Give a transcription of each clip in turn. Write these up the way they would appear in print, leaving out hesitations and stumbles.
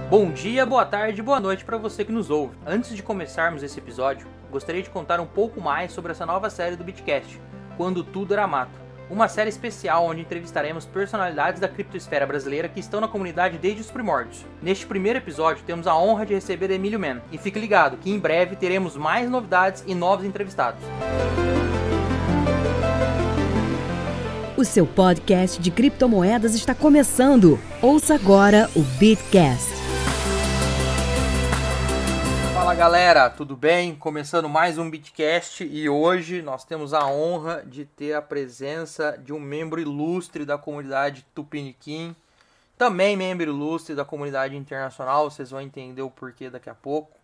Bom dia, boa tarde, boa noite para você que nos ouve. Antes de começarmos esse episódio, gostaria de contar um pouco mais sobre essa nova série do Bitcast, Quando Tudo Era Mato. Uma série especial onde entrevistaremos personalidades da criptosfera brasileira que estão na comunidade desde os primórdios. Neste primeiro episódio, temos a honra de receber Emílio Man, e fique ligado que em breve teremos mais novidades e novos entrevistados. O seu podcast de criptomoedas está começando. Ouça agora o Bitcast. Fala galera, tudo bem? Começando mais um Bitcast e hoje nós temos a honra de ter a presença de um membro ilustre da comunidade Tupiniquim, também membro ilustre da comunidade internacional, vocês vão entender o porquê daqui a pouco.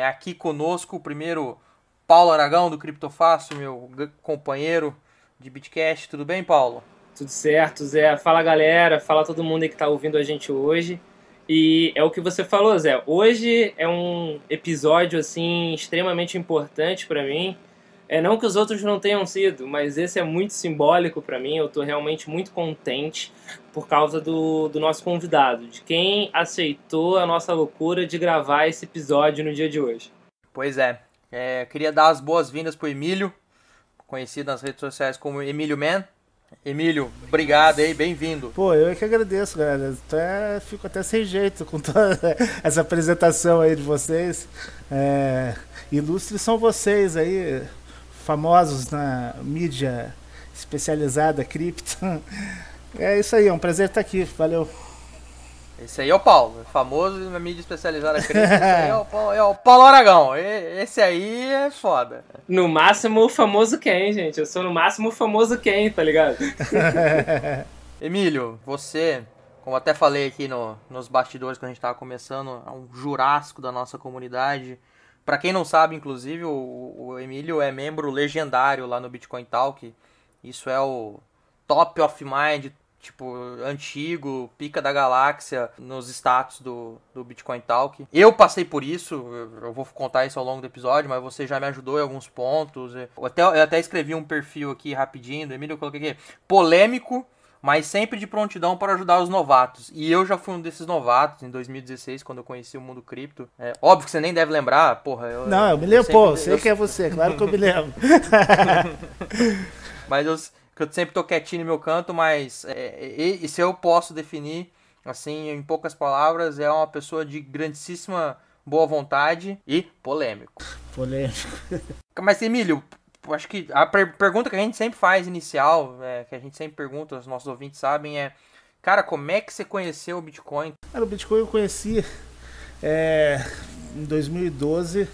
Aqui conosco o primeiro Paulo Aragão do Criptofácil, meu companheiro de Bitcast. Tudo bem, Paulo? Tudo certo, Zé. Fala galera, fala todo mundo aí que tá ouvindo a gente hoje. E é o que você falou, Zé. Hoje é um episódio assim extremamente importante para mim. Não que os outros não tenham sido, mas esse é muito simbólico para mim. Eu tô realmente muito contente por causa do nosso convidado, de quem aceitou a nossa loucura de gravar esse episódio no dia de hoje. Pois é. Queria dar as boas-vindas pro Emílio, conhecido nas redes sociais como Emílio Man. Emílio, obrigado aí, bem-vindo. Pô, eu é que agradeço, galera. Fico até sem jeito com toda essa apresentação aí de vocês. Ilustres são vocês aí, famosos na mídia especializada, cripto. É isso aí, é um prazer estar aqui, valeu. Esse aí é o Paulo, famoso na mídia especializada cripto. Esse aí é o Paulo Aragão. Esse aí é foda. No máximo o famoso Ken, gente. Eu sou no máximo o famoso Ken, tá ligado? Emílio, você, como até falei aqui nos bastidores quando a gente tava começando, é um jurássico da nossa comunidade. Pra quem não sabe, inclusive, o Emílio é membro legendário lá no Bitcoin Talk. Isso é o top of mind, tipo, antigo, pica da galáxia nos status do Bitcoin Talk. Eu passei por isso, eu vou contar isso ao longo do episódio, mas você já me ajudou em alguns pontos. Eu até escrevi um perfil aqui rapidinho do Emílio, eu coloquei aqui, polêmico, mas sempre de prontidão para ajudar os novatos. E eu já fui um desses novatos em 2016, quando eu conheci o mundo cripto. Óbvio que você nem deve lembrar, porra. Eu me lembro, pô, sei que é você, claro que eu me lembro. Mas eu sempre tô quietinho no meu canto, mas e se eu posso definir, assim, em poucas palavras, é uma pessoa de grandíssima boa vontade e polêmico. Mas, Emílio, acho que a pergunta que a gente sempre faz inicial, que a gente sempre pergunta, os nossos ouvintes sabem, cara, como é que você conheceu o Bitcoin? Cara, o Bitcoin eu conheci em 2012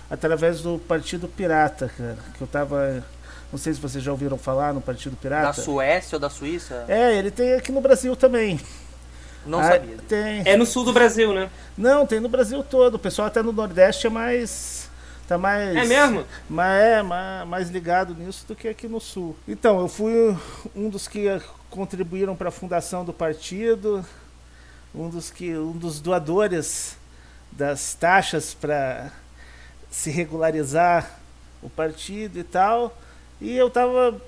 através do Partido Pirata, cara, que eu tava... Não sei se vocês já ouviram falar no Partido Pirata. Da Suécia ou da Suíça? Ele tem aqui no Brasil também. Não sabia. Tem... É no sul do Brasil, né? Não, tem no Brasil todo. O pessoal até no Nordeste tá mais... É mesmo? Mais ligado nisso do que aqui no Sul. Então, eu fui um dos que contribuíram para a fundação do partido, um dos doadores das taxas para se regularizar o partido e tal. E eu estava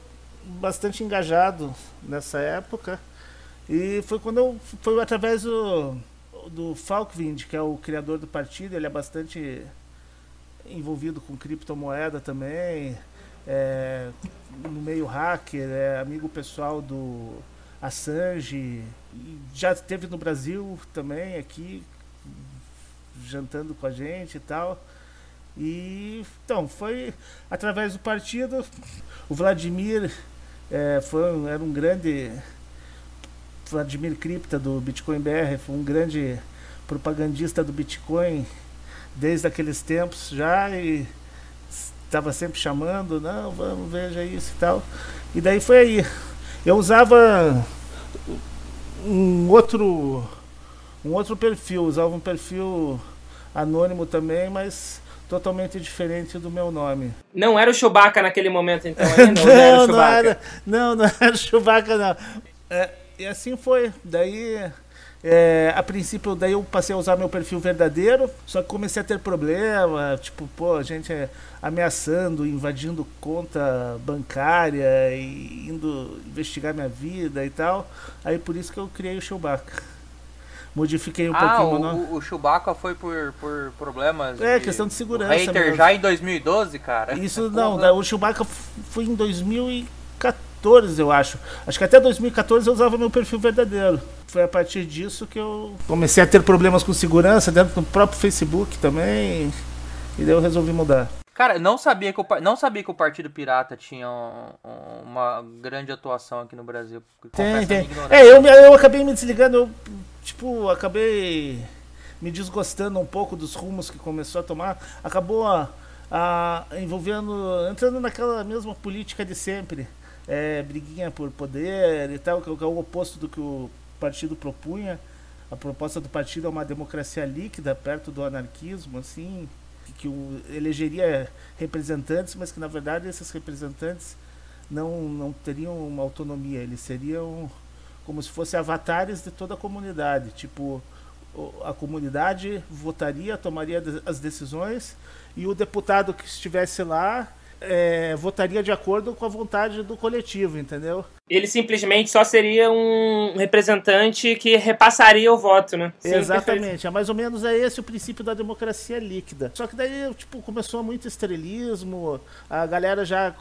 bastante engajado nessa época. E foi foi através do Falkwind, que é o criador do partido. Ele é bastante envolvido com criptomoeda também, no meio hacker, é amigo pessoal do Assange. Já esteve no Brasil também, aqui, jantando com a gente e tal. E então, foi através do partido. O Vladimir era um grande... Vladimir Cripta do Bitcoin BR foi um grande propagandista do Bitcoin desde aqueles tempos já, e estava sempre chamando, não, vamos, veja isso e tal. E daí foi aí. Eu usava um outro perfil, usava um perfil anônimo também, mas totalmente diferente do meu nome. Não era o Chewbacca naquele momento, então, ainda? Não era o Chewbacca? Não era o Chewbacca, não. E assim foi. Daí, a princípio, daí eu passei a usar meu perfil verdadeiro, só que comecei a ter problema, tipo, a gente ameaçando, invadindo conta bancária e indo investigar minha vida e tal. Aí por isso que eu criei o Chewbacca. modifiquei um pouquinho o nome. O Chewbacca foi por problemas questão de segurança hater mesmo. Já em 2012, cara. Isso não, o Chewbacca foi em 2014, eu acho. Acho que até 2014 eu usava meu perfil verdadeiro. Foi a partir disso que eu comecei a ter problemas com segurança dentro do próprio Facebook também. E daí eu resolvi mudar. Cara, não sabia que o Partido Pirata tinha uma grande atuação aqui no Brasil. Tem. Eu acabei me desligando, acabei me desgostando um pouco dos rumos que começou a tomar. Acabou entrando naquela mesma política de sempre. Briguinha por poder e tal, que é o oposto do que o partido propunha. A proposta do partido é uma democracia líquida, perto do anarquismo, assim, que elegeria representantes, mas que na verdade esses representantes não teriam uma autonomia, eles seriam como se fossem avatares de toda a comunidade. Tipo, a comunidade votaria, tomaria as decisões e o deputado que estivesse lá votaria de acordo com a vontade do coletivo, entendeu? Ele simplesmente só seria um representante que repassaria o voto, né? Sim, exatamente, perfeito. Mais ou menos esse o princípio da democracia líquida. Só que daí, começou muito estrelismo, a galera já,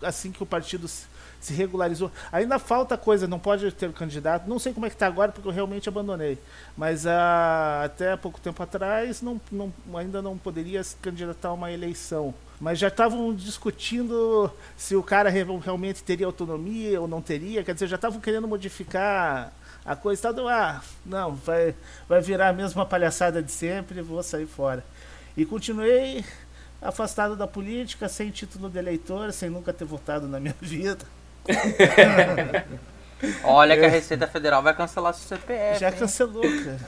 assim que o partido se regularizou, ainda falta coisa, não pode ter candidato, não sei como é que tá agora, porque eu realmente abandonei, mas até pouco tempo atrás ainda não poderia se candidatar a uma eleição. Mas já estavam discutindo se o cara realmente teria autonomia ou não teria. Quer dizer, já estavam querendo modificar a coisa. Não, vai virar a mesma palhaçada de sempre, vou sair fora. E continuei afastado da política, sem título de eleitor, sem nunca ter votado na minha vida. Olha que a Receita Federal vai cancelar seu CPF. Já cancelou, cara.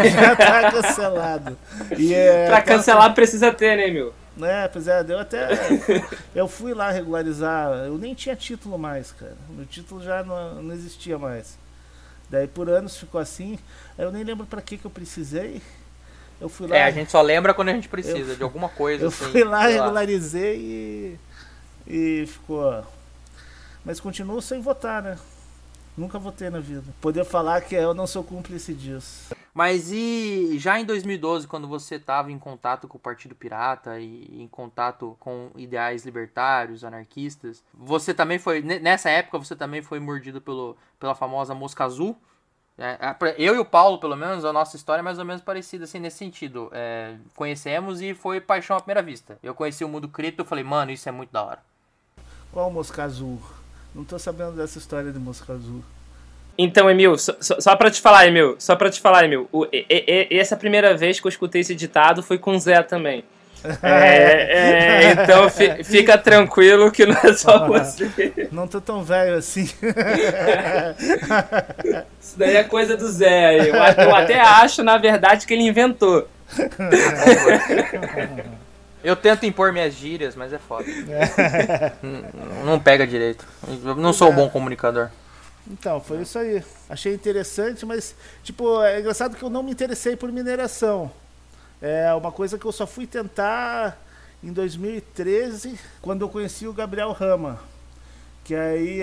Já tá cancelado. Pra cancelar precisa ter, né, meu? Pois é, eu fui lá regularizar, eu nem tinha título mais, cara. Meu título já não existia mais. Daí por anos ficou assim, eu nem lembro pra que eu precisei. Eu fui lá. A gente só lembra quando a gente precisa de alguma coisa. Eu fui lá, regularizei e ficou. Mas continuo sem votar, né? Nunca votei na vida. Poder falar que eu não sou cúmplice disso. Mas e já em 2012, quando você estava em contato com o Partido Pirata e em contato com ideais libertários, anarquistas, você também foi, nessa época, você também foi mordido pela famosa mosca azul? Eu e o Paulo, pelo menos, a nossa história é mais ou menos parecida, assim, nesse sentido. Conhecemos e foi paixão à primeira vista. Eu conheci o mundo cripto e falei, mano, isso é muito da hora. Qual mosca azul? Não tô sabendo dessa história de mosca azul. Então, Emil, só pra te falar, Emil, essa primeira vez que eu escutei esse ditado foi com o Zé também. Então fica tranquilo que não é só você. Não tô tão velho assim. Isso daí é coisa do Zé. Eu até acho, na verdade, que ele inventou. Eu tento impor minhas gírias, mas é foda. Não pega direito. Eu não sou um bom comunicador. Então, foi isso aí. Achei interessante, mas, é engraçado que eu não me interessei por mineração. É uma coisa que eu só fui tentar em 2013, quando eu conheci o Gabriel Rama. Que aí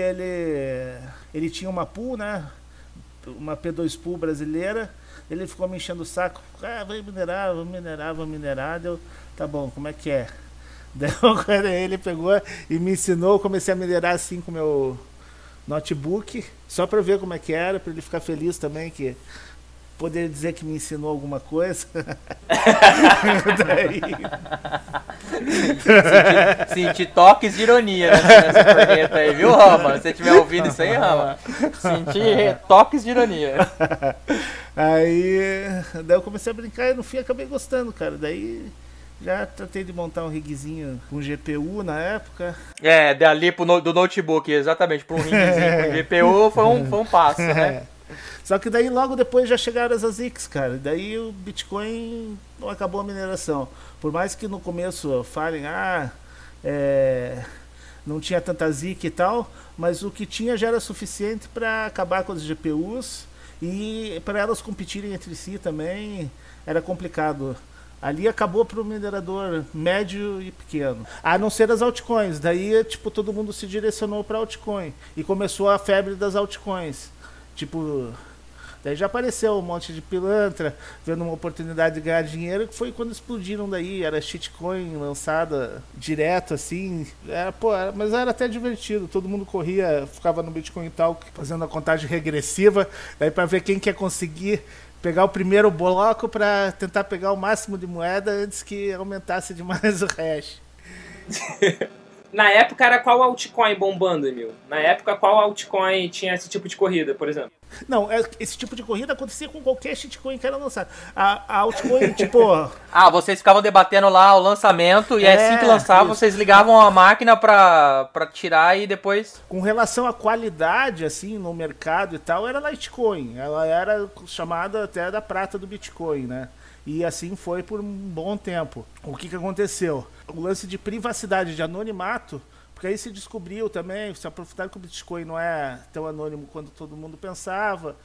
ele tinha uma pool, né? Uma P2 Pool brasileira. Ele ficou me enchendo o saco. Vai minerar, vamos minerar. Deu, tá bom, como é que é? Daí ele pegou e me ensinou, eu comecei a minerar assim com o meu notebook, só para ver como é que era, para ele ficar feliz também, que poder dizer que me ensinou alguma coisa. Daí... Senti toques de ironia nessa pergunta aí, viu, Rama? Se você estiver ouvindo isso aí, Rama, senti toques de ironia. Daí eu comecei a brincar e no fim acabei gostando, cara. Daí já tratei de montar um rigzinho com GPU na época. Dali do notebook, exatamente, para um rigzinho com GPU foi um passo, né? Só que daí logo depois já chegaram as ASICs, cara. Daí o Bitcoin acabou a mineração. Por mais que no começo falem, não tinha tanta ASIC e tal, mas o que tinha já era suficiente para acabar com as GPUs e para elas competirem entre si também era complicado. Ali acabou para o minerador médio e pequeno. A não ser as altcoins. Daí, todo mundo se direcionou para altcoin. E começou a febre das altcoins. Daí já apareceu um monte de pilantra vendo uma oportunidade de ganhar dinheiro, que foi quando explodiram daí. Era shitcoin lançada direto, assim. Mas era até divertido. Todo mundo corria, ficava no Bitcoin Talk fazendo a contagem regressiva, daí para ver quem quer conseguir pegar o primeiro bloco para tentar pegar o máximo de moeda antes que aumentasse demais o hash. Na época era qual altcoin bombando, Emil? Na época qual altcoin tinha esse tipo de corrida, por exemplo? Não, esse tipo de corrida acontecia com qualquer shitcoin que era lançado. A altcoin, tipo... vocês ficavam debatendo lá o lançamento e assim que lançava, isso. Vocês ligavam a máquina pra tirar e depois... Com relação à qualidade, assim, no mercado e tal, era Litecoin. Ela era chamada até da prata do Bitcoin, né? E assim foi por um bom tempo. O que aconteceu? O lance de privacidade, de anonimato... Porque aí se descobriu também, se aprofundaram que o Bitcoin não é tão anônimo quanto todo mundo pensava.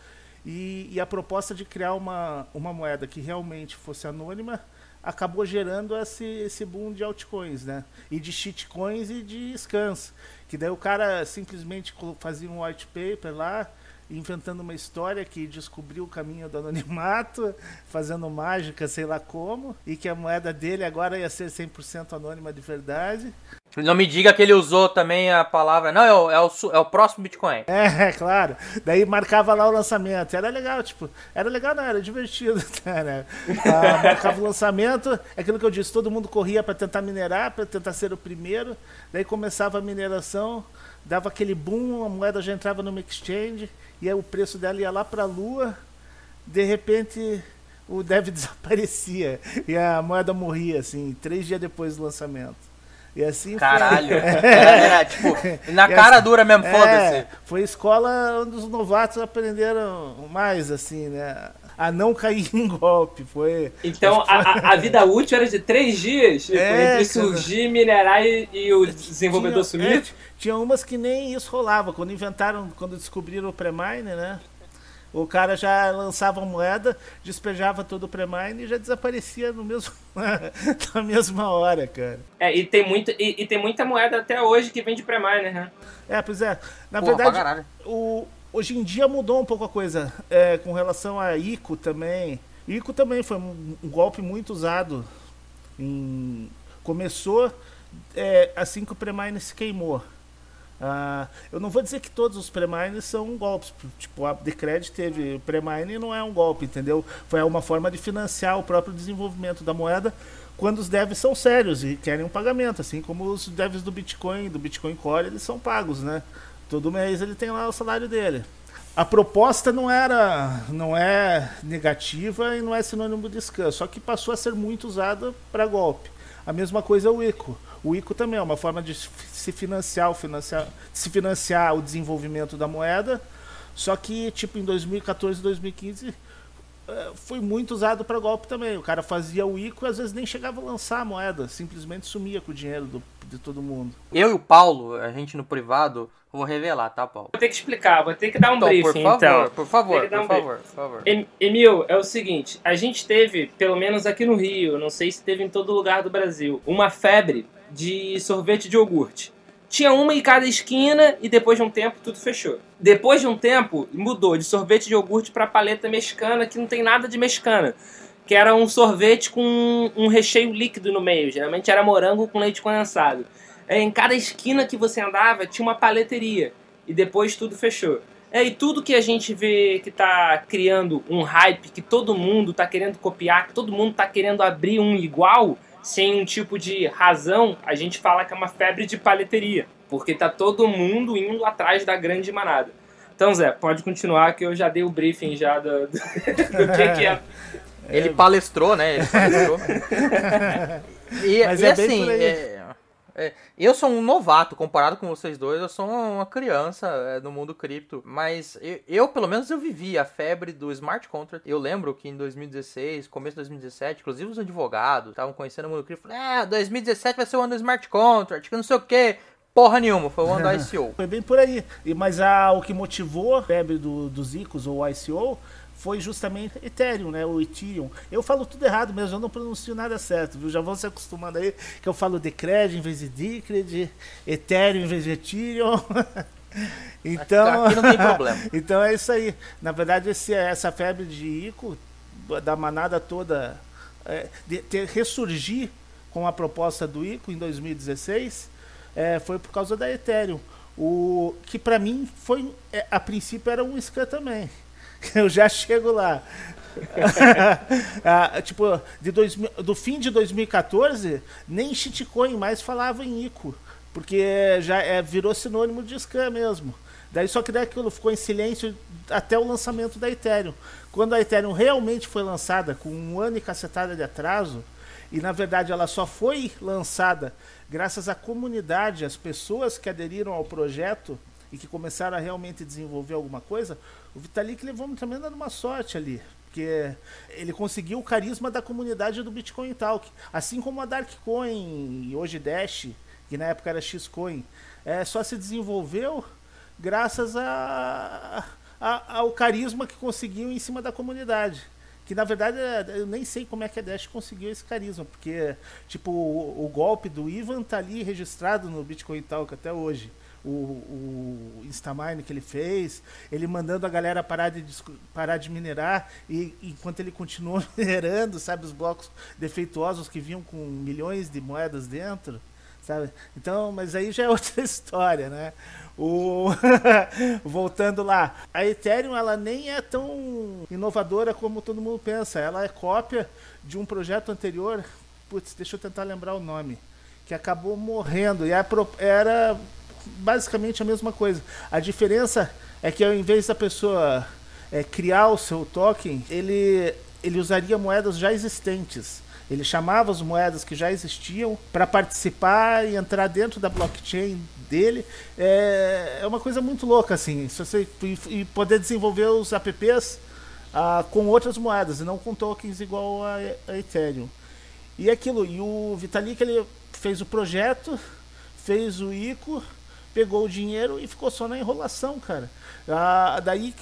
E a proposta de criar uma moeda que realmente fosse anônima acabou gerando esse boom de altcoins, né? E de shitcoins e de scams. Que daí o cara simplesmente fazia um white paper lá, inventando uma história que descobriu o caminho do anonimato, fazendo mágica, sei lá como, e que a moeda dele agora ia ser 100% anônima de verdade. Não me diga que ele usou também a palavra... Não, é o próximo Bitcoin. Claro. Daí marcava lá o lançamento. Era legal, não, era divertido. Né? Marcava o lançamento, aquilo que eu disse, todo mundo corria para tentar minerar, para tentar ser o primeiro. Daí começava a mineração, dava aquele boom, a moeda já entrava numa exchange, e aí o preço dela ia lá para a lua. De repente, o dev desaparecia e a moeda morria, assim, 3 dias depois do lançamento. E assim caralho, tipo, na cara dura mesmo, foda-se. Foi a escola onde os novatos aprenderam mais, assim, né? A não cair em golpe. Então, a vida útil era de 3 dias, tipo, entre surgir, minerar e o desenvolvedor sumir? Tinha umas que nem isso rolava. Quando descobriram o pré-mine, né? O cara já lançava a moeda, despejava todo o pré-mine e já desaparecia na mesma hora, cara. E tem muita moeda até hoje que vem de pré-mine, né? Pois é. Na verdade, hoje em dia mudou um pouco a coisa. Com relação a ICO também. ICO também foi um golpe muito usado. Começou assim que o pré-mine se queimou. Eu não vou dizer que todos os pré-mines são golpes. Tipo, a Decred teve pré-mine e não é um golpe, entendeu? Foi uma forma de financiar o próprio desenvolvimento da moeda quando os devs são sérios e querem um pagamento, assim como os devs do Bitcoin Core, eles são pagos, né? Todo mês ele tem lá o salário dele. A proposta não é negativa e não é sinônimo de scam, só que passou a ser muito usada para golpe. A mesma coisa é o ICO. O ICO também é uma forma de se financiar o desenvolvimento da moeda, só que tipo em 2014 e 2015 foi muito usado para golpe também. O cara fazia o ICO e às vezes nem chegava a lançar a moeda, simplesmente sumia com o dinheiro de todo mundo. Eu e o Paulo, a gente no privado, vou revelar, tá, Paulo? Vou ter que explicar, vou ter que dar um briefing, então. Por favor. Emil, é o seguinte, a gente teve, pelo menos aqui no Rio, não sei se teve em todo lugar do Brasil, uma febre de sorvete de iogurte. Tinha uma em cada esquina e depois de um tempo tudo fechou. Depois de um tempo mudou de sorvete de iogurte para paleta mexicana, que não tem nada de mexicana, que era um sorvete com um recheio líquido no meio, geralmente era morango com leite condensado. Em cada esquina que você andava tinha uma paleteria e depois tudo fechou. E tudo que a gente vê que tá criando um hype, que todo mundo tá querendo copiar, que todo mundo tá querendo abrir um igual, sem um tipo de razão, a gente fala que é uma febre de paleteria, porque tá todo mundo indo atrás da grande manada. Então, Zé, pode continuar que eu já dei o briefing já do que é. Ele palestrou, né? Mas assim, eu sou um novato, comparado com vocês dois, eu sou uma criança no mundo cripto, mas eu pelo menos eu vivi a febre do smart contract. Eu lembro que em 2016, começo de 2017, inclusive os advogados estavam conhecendo o mundo cripto, 2017 vai ser o ano do smart contract, que não sei o que, porra nenhuma, foi o ano do ICO. Foi bem por aí, mas o que motivou a febre dos ICOs ou ICO foi justamente Ethereum, né? O Ethereum. Eu falo tudo errado mesmo, eu não pronuncio nada certo, viu? Já vão se acostumando aí que eu falo Decred em vez de Decred, Ethereum em vez de Ethereum. Então, aqui não tem problema. Então é isso aí. Na verdade, essa febre de ICO, da manada toda, ressurgir com a proposta do ICO em 2016, foi por causa da Ethereum. O que para mim foi, a princípio era um scan também. Eu já chego lá. Tipo, do fim de 2014, nem shitcoin mais falava em ICO, porque já virou sinônimo de scan mesmo. Daí só que daí aquilo ficou em silêncio até o lançamento da Ethereum. Quando a Ethereum realmente foi lançada, com 1 ano e cacetada de atraso, e na verdade ela só foi lançada graças à comunidade, às pessoas que aderiram ao projeto e que começaram a realmente desenvolver alguma coisa, o Vitalik levou também dando uma sorte ali, porque ele conseguiu o carisma da comunidade do Bitcoin Talk, assim como a Darkcoin e hoje Dash, que na época era Xcoin, só se desenvolveu graças ao carisma que conseguiu em cima da comunidade. Que na verdade eu nem sei como é que a Dash conseguiu esse carisma, porque tipo o golpe do Ivan tá ali registrado no Bitcoin Talk até hoje. O Instamine que ele fez, ele mandando a galera parar de minerar, e enquanto ele continuou minerando, sabe, os blocos defeituosos que vinham com milhões de moedas dentro, sabe? Então, mas aí já é outra história, né? Voltando lá, a Ethereum ela nem é tão inovadora como todo mundo pensa. Ela é cópia de um projeto anterior, putz, deixa eu tentar lembrar o nome, que acabou morrendo, e era basicamente a mesma coisa. A diferença é que ao invés da pessoa criar o seu token, ele usaria moedas já existentes. Ele chamava as moedas que já existiam para participar e entrar dentro da blockchain dele. É uma coisa muito louca, assim. E poder desenvolver os apps com outras moedas e não com tokens igual a Ethereum. E o Vitalik, ele fez o projeto, fez o ICO, pegou o dinheiro e ficou só na enrolação, cara. Daí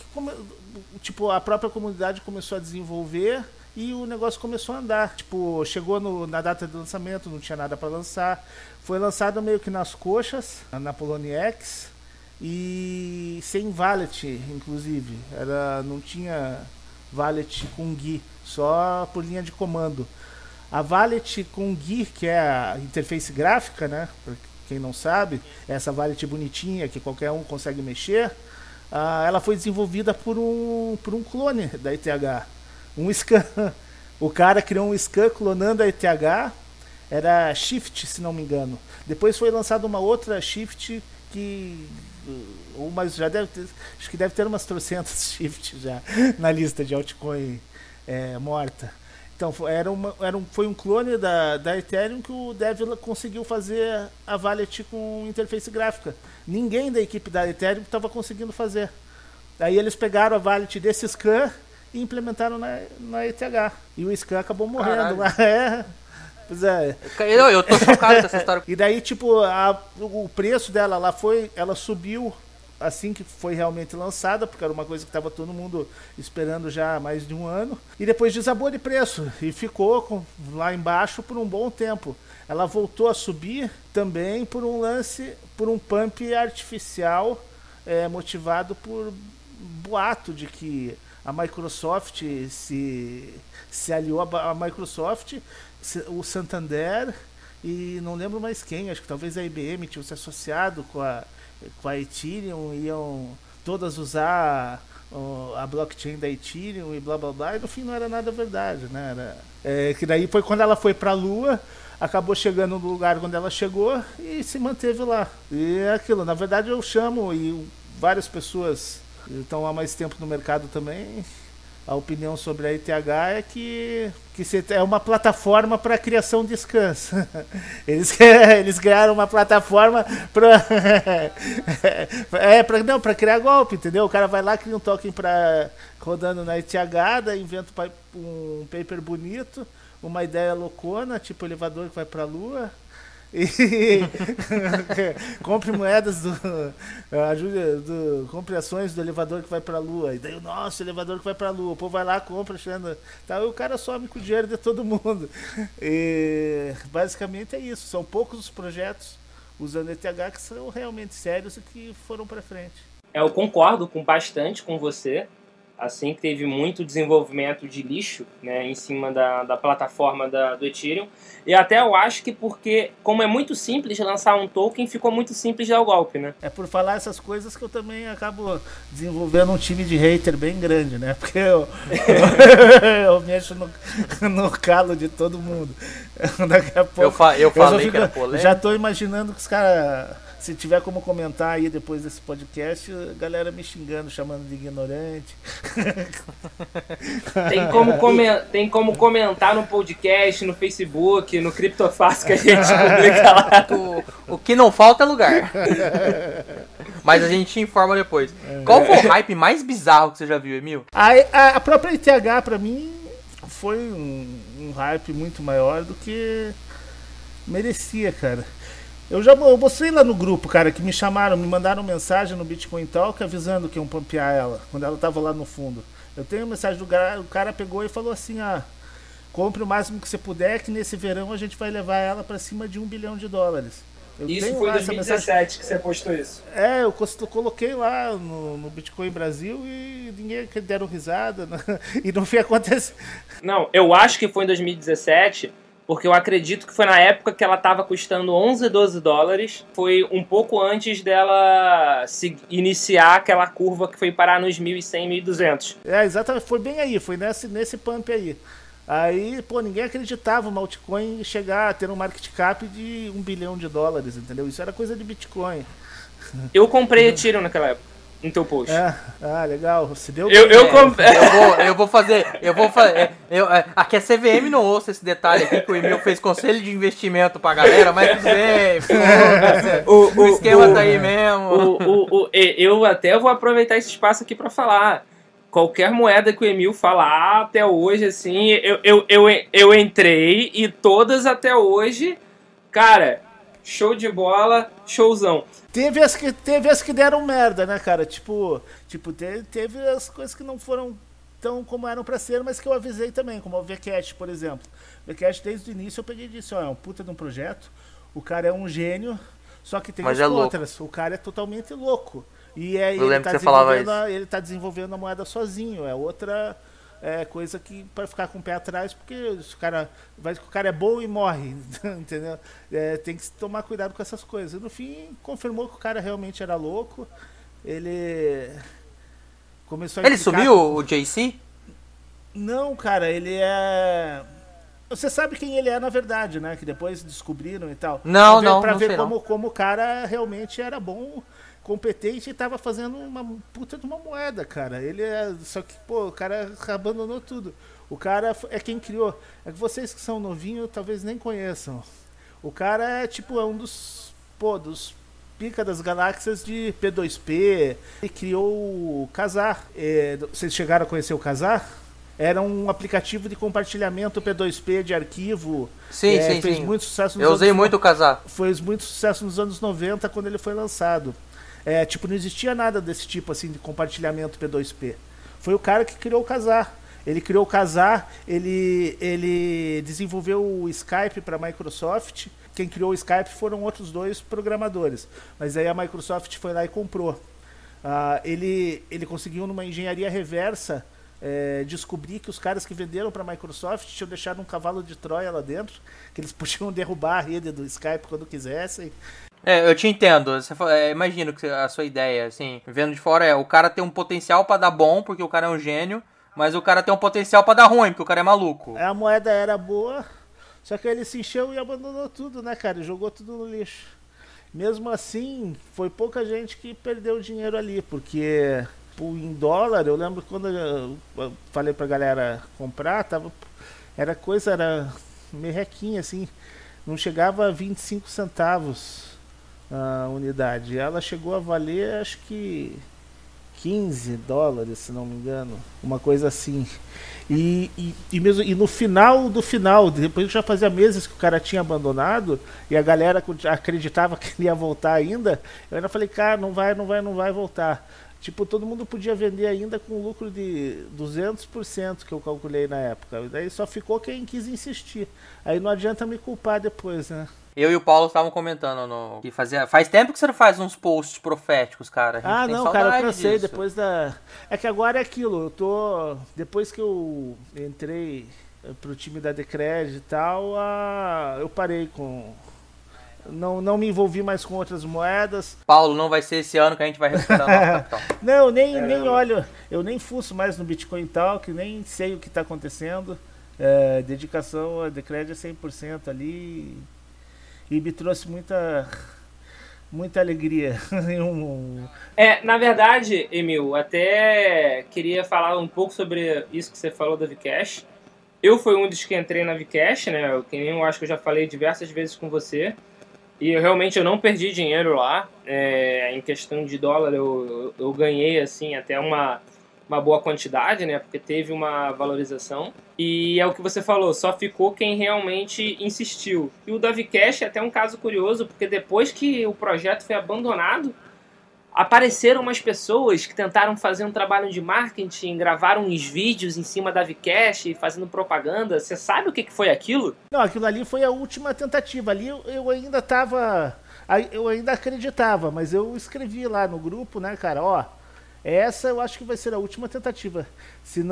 tipo, a própria comunidade começou a desenvolver e o negócio começou a andar. Tipo, chegou na data de lançamento, não tinha nada para lançar. Foi lançado meio que nas coxas, na Poloniex, e sem wallet, inclusive. Não tinha wallet com GUI, só por linha de comando. A wallet com GUI, que é a interface gráfica, né? Pra quem não sabe, essa wallet bonitinha que qualquer um consegue mexer, ela foi desenvolvida por um clone da ETH. Um scan. O cara criou um scan clonando a ETH, era Shift, se não me engano. Depois foi lançada uma outra Shift mas já acho que deve ter umas 300 Shift já na lista de altcoin morta. Então foi um clone da Ethereum que o Dev conseguiu fazer a wallet com interface gráfica. Ninguém da equipe da Ethereum estava conseguindo fazer. Aí eles pegaram a wallet desse scan e implementaram na ETH. E o scan acabou morrendo lá. Pois é. Eu tô chocado com essa história. E daí, tipo, o preço dela ela subiu assim que foi realmente lançada, porque era uma coisa que estava todo mundo esperando já há mais de um ano. E depois desabou de preço e ficou lá embaixo por um bom tempo. Ela voltou a subir também por um pump artificial motivado por boato de que a Microsoft se aliou à Microsoft, o Santander e não lembro mais quem, acho que talvez a IBM tinha se associado com a Ethereum, iam todas usar a blockchain da Ethereum e blá blá blá, e no fim não era nada verdade, né? Que daí foi quando ela foi para a Lua, acabou chegando no lugar onde ela chegou e se manteve lá. E é aquilo, na verdade eu chamo, e várias pessoas estão há mais tempo no mercado também, a opinião sobre a ETH é que é uma plataforma para a criação de scans. Eles criaram uma plataforma para criar golpe, entendeu? O cara vai lá, cria um token rodando na ETH, daí inventa um paper bonito, uma ideia loucona, tipo elevador que vai para a Lua. E compre moedas compre ações do elevador que vai pra Lua. E daí o nosso elevador que vai pra Lua, o povo vai lá, compra, achando, tá, e o cara some com o dinheiro de todo mundo. E basicamente é isso, são poucos os projetos usando ETH que são realmente sérios e que foram para frente. Eu concordo bastante com você. Assim, que teve muito desenvolvimento de lixo, né, em cima da plataforma do Ethereum. E até eu acho que porque, como é muito simples lançar um token, ficou muito simples dar o golpe, né? É por falar essas coisas que eu também acabo desenvolvendo um time de hater bem grande, né? Porque eu mexo no calo de todo mundo. Daqui a pouco eu falei que era polêmico. Já tô imaginando que os caras... Se tiver como comentar aí depois desse podcast, a galera me xingando, chamando de ignorante. Tem como comentar no podcast, no Facebook, no Criptofácil que a gente publica lá. O que não falta é lugar. Mas a gente te informa depois. Qual foi o hype mais bizarro que você já viu, Emil? A própria ETH, pra mim, foi um hype muito maior do que merecia, cara. Eu mostrei lá no grupo, cara, que me mandaram mensagem no Bitcoin Talk avisando que iam pampear ela, quando ela tava lá no fundo. Eu tenho a mensagem do cara, o cara pegou e falou assim, compre o máximo que você puder, que nesse verão a gente vai levar ela pra cima de $1 bilhão. Isso foi em 2017 que você postou isso? Eu coloquei lá no Bitcoin Brasil e ninguém deram risada, e não foi acontecer. Não, eu acho que foi em 2017... Porque eu acredito que foi na época que ela estava custando 11, 12 dólares. Foi um pouco antes dela iniciar aquela curva que foi parar nos 1.100, 1.200. Exatamente. Foi bem aí. Foi nesse pump aí. Aí, ninguém acreditava uma altcoin chegar a ter um market cap de $1 bilhão, entendeu? Isso era coisa de Bitcoin. Eu comprei Ethereum naquela época. No teu post. Legal. Se deu eu vou fazer. Aqui é CVM, não ouço esse detalhe aqui que o Emil fez conselho de investimento pra galera, mas tudo bem. O esquema tá aí mesmo. Eu até vou aproveitar esse espaço aqui pra falar. Qualquer moeda que o Emil falar até hoje, assim, eu entrei e todas até hoje, cara, show de bola, showzão. Teve as que deram merda, né, cara? Tipo teve as coisas que não foram tão como eram pra ser, mas que eu avisei também, como o Vcash, por exemplo. O Vcash, desde o início, eu peguei e disse, é um puta de um projeto, o cara é um gênio, só que tem as outras. O cara é totalmente louco. E ele tá desenvolvendo a moeda sozinho. É outra coisa que para ficar com o pé atrás, porque o cara é bom e morre, entendeu? Tem que tomar cuidado com essas coisas. No fim, confirmou que o cara realmente era louco. Ele começou a sumiu, o JC? Não, cara, ele é... Você sabe quem ele é na verdade, né? Que depois descobriram e tal. Pra ver como o cara realmente era bom, competente e tava fazendo uma puta de uma moeda, cara. Só que, o cara abandonou tudo. O cara é quem criou. É que vocês que são novinhos talvez nem conheçam. O cara é um dos pica das galáxias de P2P. Ele criou o Kazaa. Vocês chegaram a conhecer o Kazaa? Era um aplicativo de compartilhamento P2P de arquivo. Sim. Fez muito sucesso Eu usei muito o Kazaa. Fez muito sucesso nos anos 90 quando ele foi lançado. Não existia nada desse tipo assim de compartilhamento P2P. Foi o cara que criou o Kazaa. Ele criou o Kazaa, ele desenvolveu o Skype para a Microsoft. Quem criou o Skype foram outros 2 programadores. Mas aí a Microsoft foi lá e comprou. Ele conseguiu, numa engenharia reversa, descobrir que os caras que venderam para a Microsoft tinham deixado um cavalo de Troia lá dentro, que eles podiam derrubar a rede do Skype quando quisessem. Eu te entendo. Imagino que a sua ideia, assim, vendo de fora, o cara tem um potencial pra dar bom, porque o cara é um gênio, mas o cara tem um potencial pra dar ruim, porque o cara é maluco. A moeda era boa, só que ele se encheu e abandonou tudo, né, cara? Jogou tudo no lixo. Mesmo assim, foi pouca gente que perdeu dinheiro ali, porque em dólar, eu lembro quando eu falei pra galera comprar, era merrequinha, assim, não chegava a 25 centavos a unidade. Ela chegou a valer, acho que $15, se não me engano, uma coisa assim. E no final do final, depois que já fazia meses que o cara tinha abandonado e a galera acreditava que ele ia voltar ainda, eu ainda falei, cara, não vai voltar. Todo mundo podia vender ainda com lucro de 200% que eu calculei na época. Daí só ficou quem quis insistir. Aí não adianta me culpar depois, né? Eu e o Paulo estavam comentando que faz tempo que você não faz uns posts proféticos, cara. Ah, não, cara, eu cansei depois da... É que agora é aquilo, depois que eu entrei pro time da Decred e tal, eu parei com... Não me envolvi mais com outras moedas. Paulo, não vai ser esse ano que a gente vai recuperar nosso capital. Não, nem olho, eu nem fuço mais no Bitcoin Talk, nem sei o que está acontecendo. Dedicação a Decred é 100% ali e me trouxe muita alegria. Na verdade, Emil, até queria falar um pouco sobre isso que você falou da Vcash. Eu fui um dos que entrei na Vcash, né? Eu acho que eu já falei diversas vezes com você. E realmente eu não perdi dinheiro lá. Em questão de dólar eu ganhei assim até uma boa quantidade, né? Porque teve uma valorização. E é o que você falou, só ficou quem realmente insistiu. E o da Vcash é até um caso curioso, porque depois que o projeto foi abandonado, apareceram umas pessoas que tentaram fazer um trabalho de marketing, gravaram uns vídeos em cima da Vcash, fazendo propaganda. Você sabe o que foi aquilo? Não, aquilo ali foi a última tentativa. Ali eu ainda acreditava, mas eu escrevi lá no grupo, né, cara, essa eu acho que vai ser a última tentativa. Se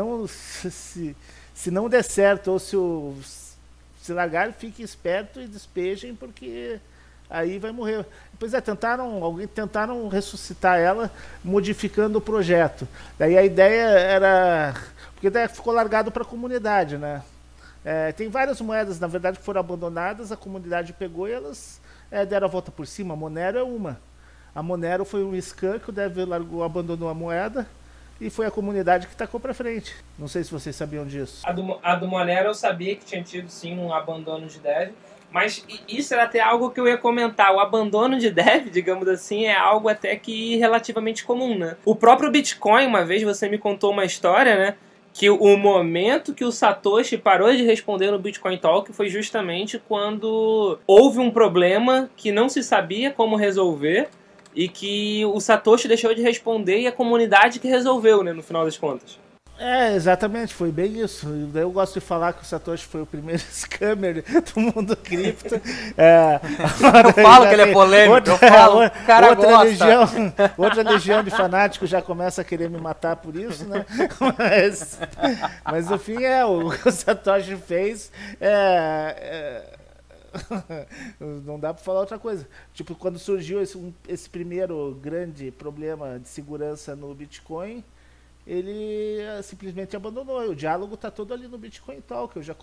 não der certo, ou se largar, fiquem esperto e despejem, porque aí vai morrer. Pois tentaram ressuscitar ela, modificando o projeto. Daí a ideia era... Porque daí ficou largado para a comunidade, né? Tem várias moedas, na verdade, que foram abandonadas, a comunidade pegou e elas deram a volta por cima. A Monero é uma. A Monero foi um scam que o Dev abandonou a moeda e foi a comunidade que tacou para frente. Não sei se vocês sabiam disso. A do Monero eu sabia que tinha tido, sim, um abandono de Dev. Mas isso era até algo que eu ia comentar. O abandono de Dev, digamos assim, é algo até que relativamente comum, né? O próprio Bitcoin, uma vez você me contou uma história, né? Que o momento que o Satoshi parou de responder no Bitcoin Talk foi justamente quando houve um problema que não se sabia como resolver e que o Satoshi deixou de responder e a comunidade que resolveu, né? No final das contas. Exatamente, foi bem isso. Eu gosto de falar que o Satoshi foi o primeiro scammer do mundo cripto. Eu falo que ele é polêmico, outra legião de fanáticos já começa a querer me matar por isso, né? Mas no fim o que o Satoshi fez não dá para falar outra coisa. Tipo, quando surgiu esse primeiro grande problema de segurança no Bitcoin, ele simplesmente abandonou. O diálogo tá todo ali no Bitcoin Talk. Eu já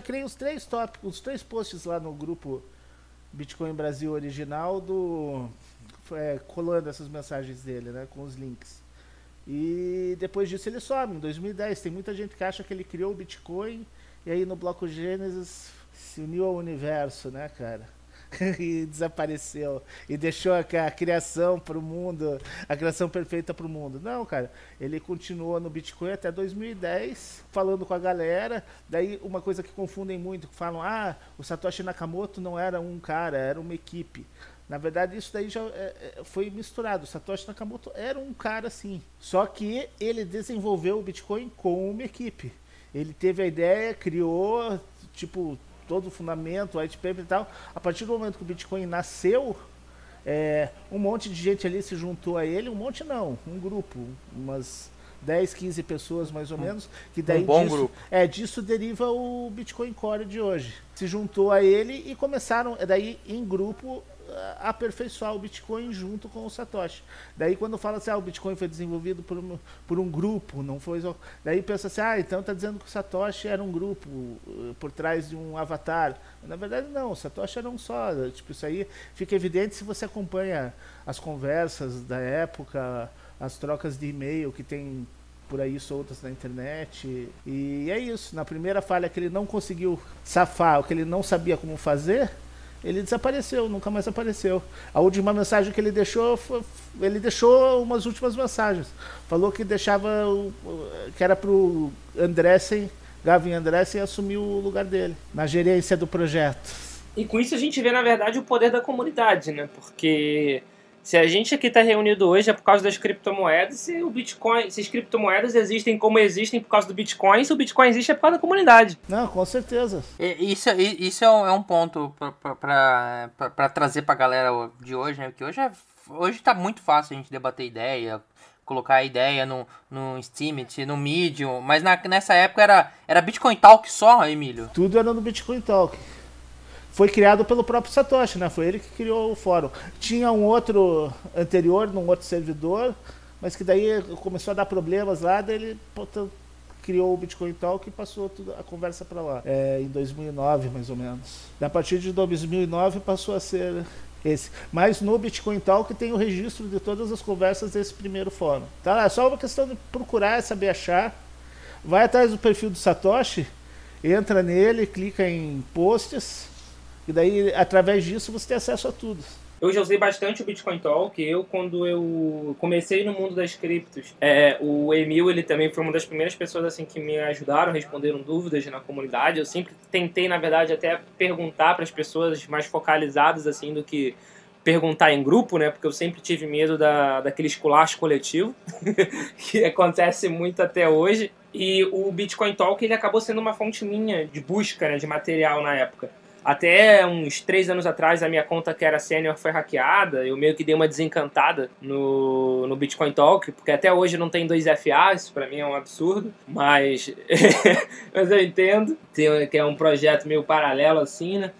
criei os 3 tópicos, os 3 posts lá no grupo Bitcoin Brasil original colando essas mensagens dele, né, com os links. E depois disso ele some. Em 2010 tem muita gente que acha que ele criou o Bitcoin e aí no bloco Gênesis se uniu ao universo, né, cara? E desapareceu e deixou a criação para o mundo, a criação perfeita para o mundo. Não, cara, ele continuou no Bitcoin até 2010 falando com a galera. Daí uma coisa que confundem muito, que falam, o Satoshi Nakamoto não era um cara, era uma equipe. Na verdade isso daí já foi misturado. O Satoshi Nakamoto era um cara sim, só que ele desenvolveu o Bitcoin com uma equipe. Ele teve a ideia, criou todo o fundamento, o white paper e tal. A partir do momento que o Bitcoin nasceu, um monte de gente ali se juntou a ele, um grupo, umas 10, 15 pessoas mais ou menos, que daí disso deriva o Bitcoin Core de hoje. Se juntou a ele e começaram, daí em grupo, a aperfeiçoar o Bitcoin junto com o Satoshi. Daí quando fala assim, o Bitcoin foi desenvolvido por um grupo, não foi... Daí pensa assim, então tá dizendo que o Satoshi era um grupo por trás de um avatar. Na verdade não, o Satoshi era um só. Isso aí fica evidente se você acompanha as conversas da época, as trocas de e-mail que tem por aí soltas na internet. E é isso. Na primeira falha que ele não conseguiu safar, o que ele não sabia como fazer, ele desapareceu, nunca mais apareceu. A última mensagem que ele deixou ele deixou umas últimas mensagens. Falou que que era pro Gavin Andressen assumir o lugar dele na gerência do projeto. E com isso a gente vê, na verdade, o poder da comunidade, né? Porque Se a gente aqui está reunido hoje é por causa das criptomoedas, se o Bitcoin, se as criptomoedas existem como existem por causa do Bitcoin, se o Bitcoin existe é por causa da comunidade. Não, com certeza. Isso é um ponto para trazer pra galera de hoje, né? Porque hoje tá muito fácil a gente debater ideia, colocar a ideia no Steemit, no Medium, mas nessa época era Bitcoin Talk só, Emílio? Tudo era no Bitcoin Talk. Foi criado pelo próprio Satoshi, né? Foi ele que criou o fórum. Tinha um outro anterior, num outro servidor, mas que daí começou a dar problemas lá, daí ele criou o Bitcoin Talk e passou a conversa para lá. Em 2009, mais ou menos. A partir de 2009 passou a ser esse. Mas no Bitcoin Talk tem o registro de todas as conversas desse primeiro fórum. Tá? É só uma questão de procurar, saber achar. Vai atrás do perfil do Satoshi, entra nele, clica em posts, e daí, através disso, você tem acesso a tudo. Eu já usei bastante o Bitcoin Talk. Quando eu comecei no mundo das criptos, o Emil, ele também foi uma das primeiras pessoas assim, que me ajudaram, responderam dúvidas na comunidade. Eu sempre tentei, na verdade, até perguntar para as pessoas mais focalizadas assim, do que perguntar em grupo, né? Porque eu sempre tive medo daquele esculacho coletivo, que acontece muito até hoje. E o Bitcoin Talk, ele acabou sendo uma fonte minha de busca, né, de material na época. Até uns 3 anos atrás, a minha conta que era sênior foi hackeada. Eu meio que dei uma desencantada no Bitcoin Talk, porque até hoje não tem 2FA, isso pra mim é um absurdo. Mas, mas eu entendo, que é um projeto meio paralelo assim, né?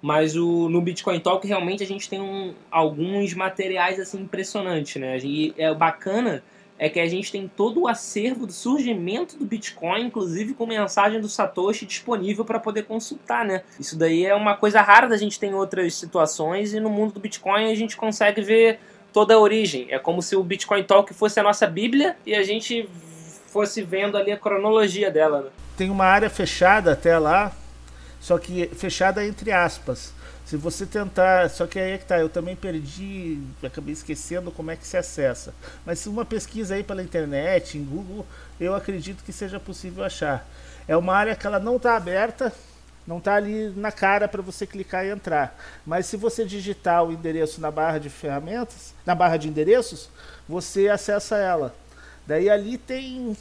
Mas no Bitcoin Talk realmente a gente tem alguns materiais assim impressionantes, né? E é bacana é que a gente tem todo o acervo do surgimento do Bitcoin, inclusive com mensagem do Satoshi disponível para poder consultar, né? Isso daí é uma coisa rara da gente ter em outras situações, e no mundo do Bitcoin a gente consegue ver toda a origem. É como se o Bitcoin Talk fosse a nossa Bíblia e a gente fosse vendo ali a cronologia dela, né? Tem uma área fechada até lá, só que fechada entre aspas. Se você tentar, só que aí é que tá, eu também perdi, acabei esquecendo como é que se acessa. Mas se uma pesquisa aí pela internet, em Google, eu acredito que seja possível achar. É uma área que ela não está aberta, não está ali na cara para você clicar e entrar. Mas se você digitar o endereço na barra de ferramentas, na barra de endereços, você acessa ela. Daí ali tem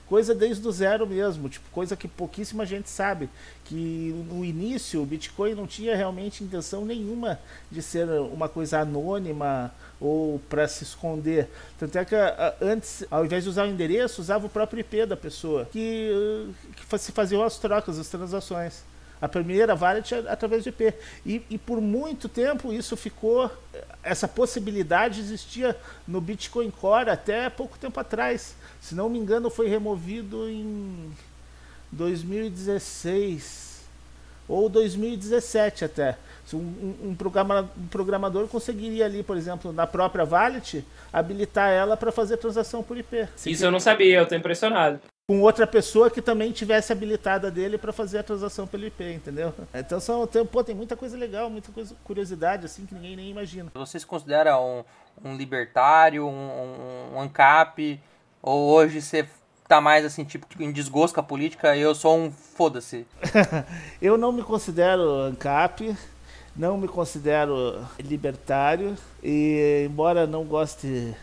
coisa desde o zero mesmo, tipo, coisa que pouquíssima gente sabe, que no início o Bitcoin não tinha realmente intenção nenhuma de ser uma coisa anônima ou para se esconder. Tanto é que antes, ao invés de usar o endereço, usava o próprio IP da pessoa, que se faziam as trocas, as transações. A primeira wallet através de IP. E por muito tempo isso ficou... Essa possibilidade existia no Bitcoin Core até pouco tempo atrás. Se não me engano, foi removido em 2016 ou 2017 até. Um programador conseguiria ali, por exemplo, na própria wallet, habilitar ela para fazer transação por IP. Isso eu não sabia, eu estou impressionado. Com outra pessoa que também tivesse habilitada dele para fazer a transação pelo IP, entendeu? Então tem muita coisa legal, muita curiosidade assim que ninguém nem imagina. Você se considera um libertário, um ANCAP, ou hoje você tá mais assim, tipo, em desgosto com a política, eu sou um foda-se? Eu não me considero ANCAP, não me considero libertário, e embora não goste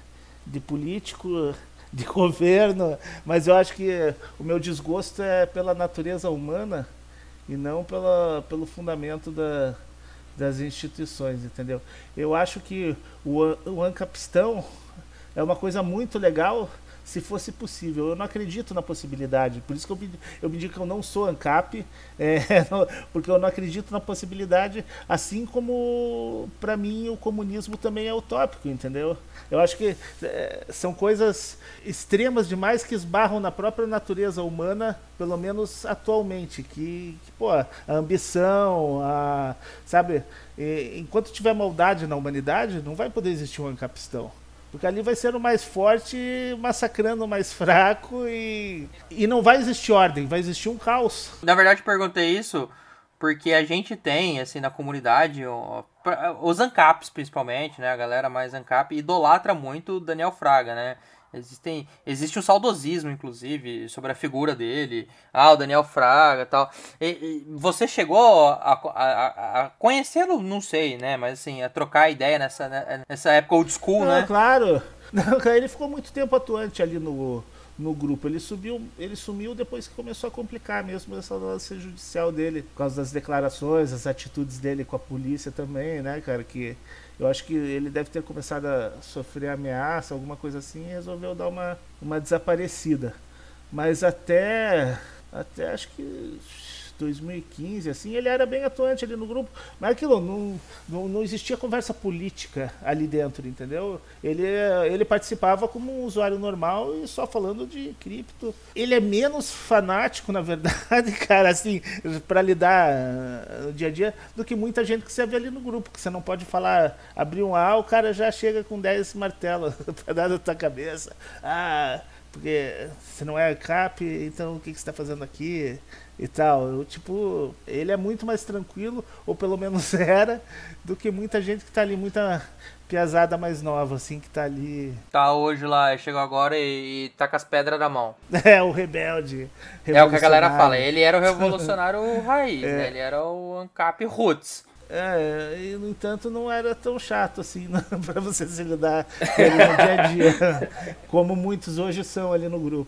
de político, de governo, mas eu acho que o meu desgosto é pela natureza humana e não pelo fundamento das instituições, entendeu? Eu acho que o ANCAPistão é uma coisa muito legal se fosse possível. Eu não acredito na possibilidade, por isso que eu me digo que eu não sou ANCAP, porque eu não acredito na possibilidade, assim como para mim o comunismo também é utópico, entendeu? Eu acho que são coisas extremas demais que esbarram na própria natureza humana, pelo menos atualmente, que a ambição, sabe, enquanto tiver maldade na humanidade, não vai poder existir um ANCAPistão. Porque ali vai ser o mais forte massacrando o mais fraco e não vai existir ordem, vai existir um caos. Na verdade, perguntei isso porque a gente tem, assim, na comunidade, os ANCAPs principalmente, né? A galera mais ANCAP idolatra muito o Daniel Fraga, né? Existe um saudosismo, inclusive, sobre a figura dele. O Daniel Fraga e tal. Você chegou a conhecê-lo, não sei, né? Mas assim, a trocar ideia nessa época old school, né? Claro. Não, cara, ele ficou muito tempo atuante ali no grupo. Ele sumiu depois que começou a complicar mesmo essa lance judicial dele, por causa das declarações, as atitudes dele com a polícia também, né, cara, que eu acho que ele deve ter começado a sofrer ameaça, alguma coisa assim, e resolveu dar uma desaparecida. Mas até acho que 2015, assim, ele era bem atuante ali no grupo, mas aquilo, não existia conversa política ali dentro, entendeu? Ele participava como um usuário normal e só falando de cripto. Ele é menos fanático, na verdade, cara, assim, pra lidar no dia a dia, do que muita gente que você vê ali no grupo, que você não pode falar, abrir um o cara já chega com 10 martelos pra dar na tua cabeça. Porque você não é CAP, então o que você está fazendo aqui e tal. Tipo, ele é muito mais tranquilo, ou pelo menos era, do que muita gente que tá ali, muita piazada mais nova, assim, que tá ali. Tá hoje lá, chegou agora e tá com as pedras na mão. É, o rebelde. É o que a galera fala, ele era o revolucionário raiz, né? Ele era o ANCAP roots. E no entanto não era tão chato assim, né, pra você se lidar com ele no dia a dia, como muitos hoje são ali no grupo.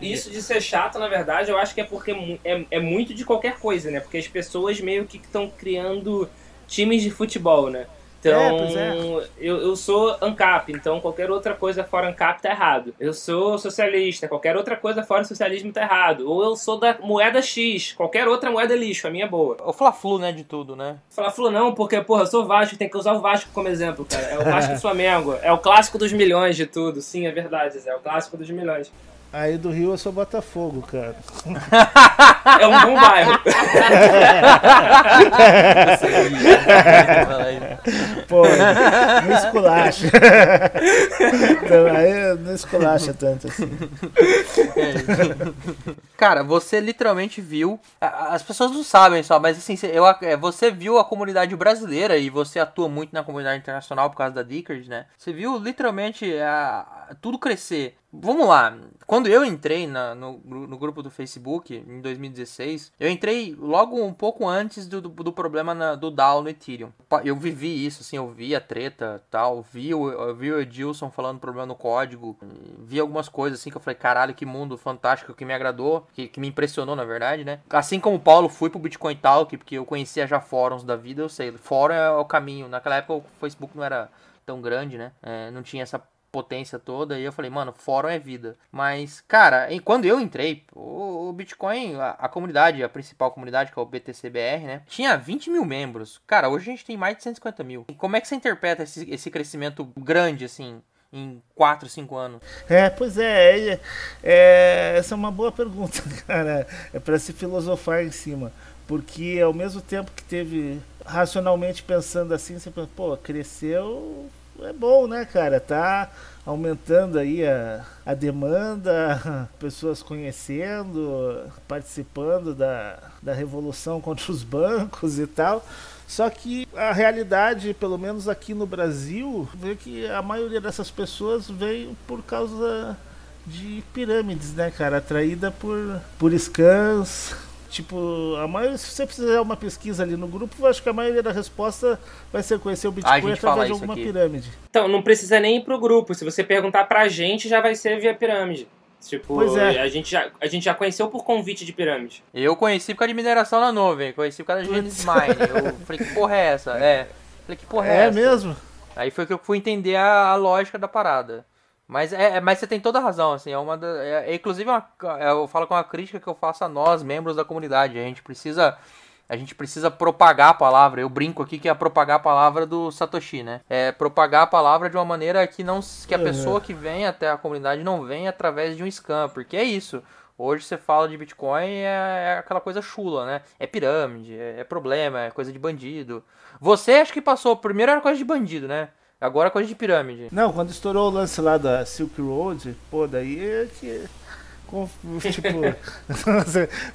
Isso de ser chato, na verdade, eu acho que é porque é muito de qualquer coisa, né? Porque as pessoas meio que estão criando times de futebol, né? Então, eu sou ANCAP, então qualquer outra coisa fora ANCAP tá errado. Eu sou socialista, qualquer outra coisa fora socialismo tá errado. Ou eu sou da moeda X, qualquer outra moeda é lixo, a minha é boa. O Fla-Flu, né, de tudo, né? Fla-Flu não, porque, porra, eu sou Vasco, tem que usar o Vasco como exemplo, cara. É o Vasco do Flamengo, é o clássico dos milhões de tudo. Sim, é verdade, Zé, é o clássico dos milhões. Aí do Rio eu sou Botafogo, cara. É um bom bairro. Pô, não esculacha. Então, aí não esculacha tanto assim. Cara, você literalmente viu. As pessoas não sabem só, mas assim, você viu a comunidade brasileira e você atua muito na comunidade internacional por causa da Dickers, né? Você viu literalmente tudo crescer. Vamos lá, quando eu entrei no grupo do Facebook em 2016, eu entrei logo um pouco antes do problema do DAO no Ethereum. Eu vivi isso, assim, eu vi a treta tal, eu vi o Edilson falando problema no código, vi algumas coisas assim que eu falei, caralho, que mundo fantástico, que me agradou, que me impressionou na verdade, né? Assim como o Paulo, fui pro Bitcoin Talk, porque eu conhecia já fóruns da vida, eu sei, fórum é o caminho. Naquela época o Facebook não era tão grande, né? Não tinha essa potência toda, e eu falei, mano, fórum é vida. Mas, cara, quando eu entrei, o Bitcoin, a comunidade, a principal comunidade, que é o BTCBR, né, tinha 20 mil membros. Cara, hoje a gente tem mais de 150 mil. E como é que você interpreta esse crescimento grande, assim, em 4, 5 anos? Pois essa é uma boa pergunta, cara. É pra se filosofar em cima. Porque ao mesmo tempo que teve, racionalmente pensando assim, você pensa, pô, cresceu... É bom, né, cara? Tá aumentando aí a demanda, pessoas conhecendo, participando da revolução contra os bancos e tal. Só que a realidade, pelo menos aqui no Brasil, vê que a maioria dessas pessoas veio por causa de pirâmides, né, cara? Atraída por scams. Tipo, se você fizer uma pesquisa ali no grupo, eu acho que a maioria da resposta vai ser conhecer o Bitcoin através de alguma pirâmide. Então, não precisa nem ir pro grupo. Se você perguntar pra gente, já vai ser via pirâmide. Tipo, a gente já conheceu por convite de pirâmide. Eu conheci por causa de mineração na nuvem, conheci por causa de Genesis Mine. Eu falei, que porra é essa? Falei, que porra é essa? É mesmo? Aí foi que eu fui entender a lógica da parada. Mas você tem toda a razão, assim, inclusive eu falo com uma crítica que eu faço a nós, membros da comunidade. A gente precisa propagar a palavra. Eu brinco aqui que é propagar a palavra do Satoshi, né? É propagar a palavra de uma maneira que a pessoa que vem até a comunidade não venha através de um scam, porque é isso. Hoje você fala de Bitcoin, é aquela coisa chula, né? É pirâmide, é problema, é coisa de bandido. Você acho que passou, primeiro era coisa de bandido, né? Agora é coisa de pirâmide. Não, quando estourou o lance lá da Silk Road, pô, daí é que Tipo,